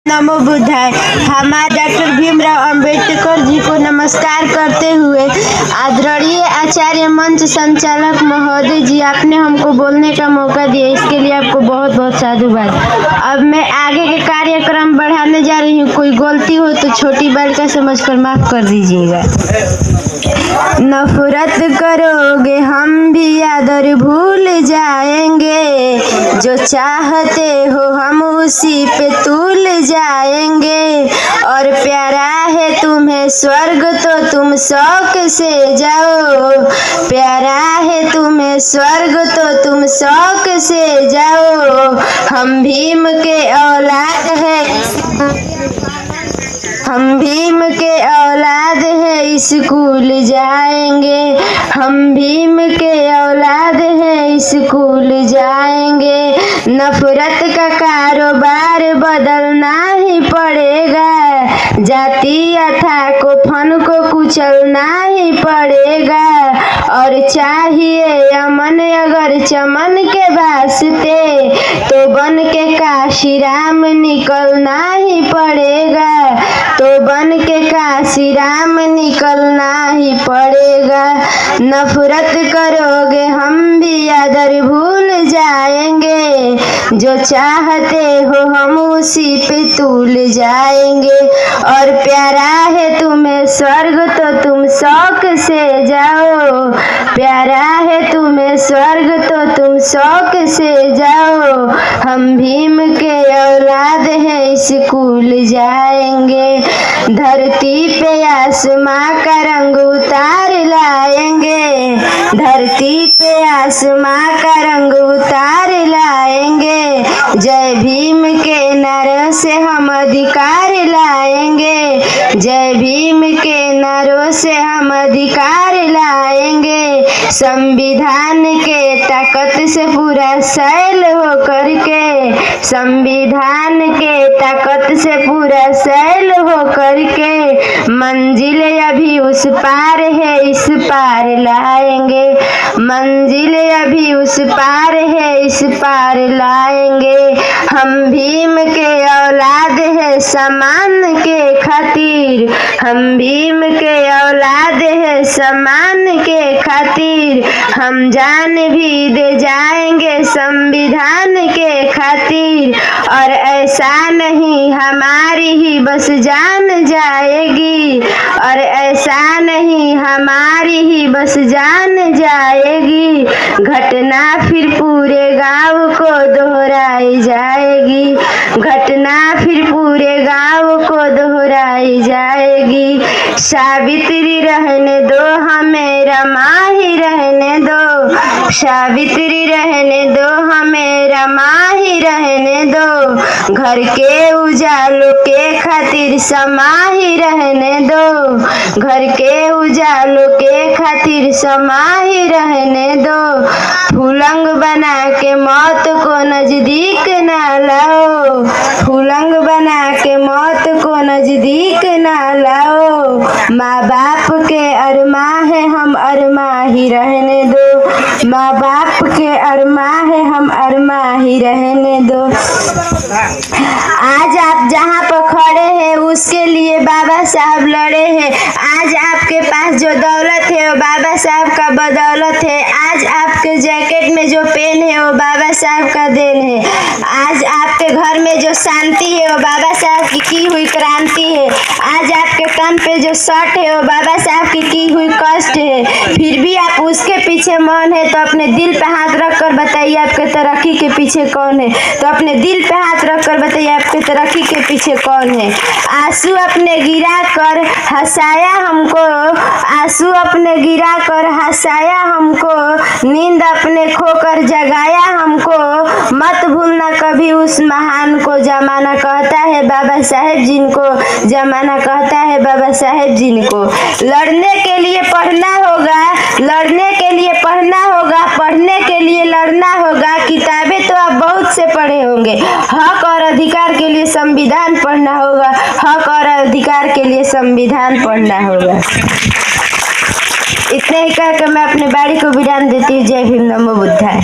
नमो बुद्धाय। हमारे डॉक्टर भीमराव अंबेडकर जी को नमस्कार करते हुए आदरणीय आचार्य मंच संचालक महोदय जी, आपने हमको बोलने का मौका दिया, इसके लिए आपको बहुत बहुत साधुवाद। अब मैं आगे के कार्यक्रम बढ़ाने जा रही हूँ। कोई गलती हो तो छोटी बालिका समझकर माफ कर दीजिएगा। नफरत करोगे हम भी आदर भूल जाएंगे, जो चाहते हो हम उसी पे तुल जाएंगे। और प्यारा है तुम्हें स्वर्ग तो तुम शौक से जाओ, प्यारा है तुम्हें स्वर्ग तो तुम शौक से जाओ। हम भीम के औलाद है, हम भीम के औलाद है, स्कूल जाएंगे। हम भीम के औलाद है, स्कूल जाएंगे। नफरत का कारोबार बदलना ही पड़ेगा, जाति अथा को फन को कुचलना ही पड़ेगा। और चाहिए अमन अगर चमन के वास्ते, तो बन के काशी राम निकलना ही पड़ेगा, तो बन के काशी राम निकलना ही पड़ेगा। नफरत करोगे हम भी आदर भूल जाएंगे, जो चाहते हो हम उसी पे तुल जाएंगे। और प्यारा है तुम्हें स्वर्ग तो तुम शौक से जाओ, प्यारा है तुम्हें स्वर्ग तो तुम शौक से जाओ। हम भीम के औलाद है, स्कूल जाएंगे। धरती पे आसमां का रंग उतार लाएंगे, धरती पे आसमां का रंग उतार लाएंगे। जय भीम के नारों से हम अधिकार लाएंगे, जय भीम के नारों से हम अधिकार लाएंगे। संविधान के ताकत से पूरा सैल हो करके, संविधान के ताकत से पूरा सैल हो करके। मंजिल अभी उस पार है, इस पार लाएंगे। मंजिल अभी उस पार है, इस पार लाएंगे। हम भीम के औलाद है सम्मान के खातिर, हम भीम के औलाद है सम्मान के खातिर। हम जान भी दे जाएंगे संविधान के खातिर। और ऐसा नहीं हमारी ही बस जान जाएगी, और ऐसा नहीं हमारी ही बस जान जाएगी। घटना फिर पूरे गांव को दोहराई जाएगी, घटना फिर पूरे गांव को दोहराई जाएगी। सावित्री रहने दो हमें, रमा ही रहने दो, सावित्री रहने दो हमें, रमा ही रहने दो। घर के उजालों के खातिर समा ही रहने दो, घर के उजालों के खातिर समा ही रहने दो। फुलंग बना के मौत को नजदीक ना लाओ, फुलंग बना के मौत को नजदीक ना लाओ। माँ बाप के अरमा है, हम अरमा ही रहने दो, माँ बाप के अरमा है, हम अरमा ही रहने दो। आज आप जहाँ पर खड़े हैं उसके लिए बाबा साहब लड़े हैं। आज आपके पास जो दौलत है वो बाबा साहब का बदौलत है। आज आपके जैकेट में जो पेन है वो बाबा साहब का देन है। आज आपके घर में जो शांति है वो बाबा साहब की हुई क्रांति है। आज आपके कान पे जो शर्ट है वो बाबा साहब की हुई कष्ट है। फिर भी आप उसके पीछे मौन है, तो अपने दिल पे हाथ रख कर बताइए आपके तरक्की के पीछे कौन है। तो अपने दिल पे हाथ रख कर बताइए आपके तरक्की के पीछे कौन है। आंसू अपने गिरा कर हंसाया हमको, आंसू अपने गिरा कर हंसाया हमको, नींद अपने खोकर जगाया हमको। मत भूलना कभी उस महान को, जमाना कहता है बाबा साहेब जिनको, जमाना कहता है बाबा साहेब जिनको। लड़ने के लिए पढ़ना होगा, लड़ने के लिए पढ़ना होगा, पढ़ने के लिए लड़ना होगा। किताबें तो आप बहुत से पढ़े होंगे, हक और अधिकार के लिए संविधान पढ़ना होगा, हक और अधिकार के लिए संविधान पढ़ना होगा। इतने ही कहकर मैं अपने बाड़ी को विराम देती हूँ। जय भीम, नमो बुद्धाय।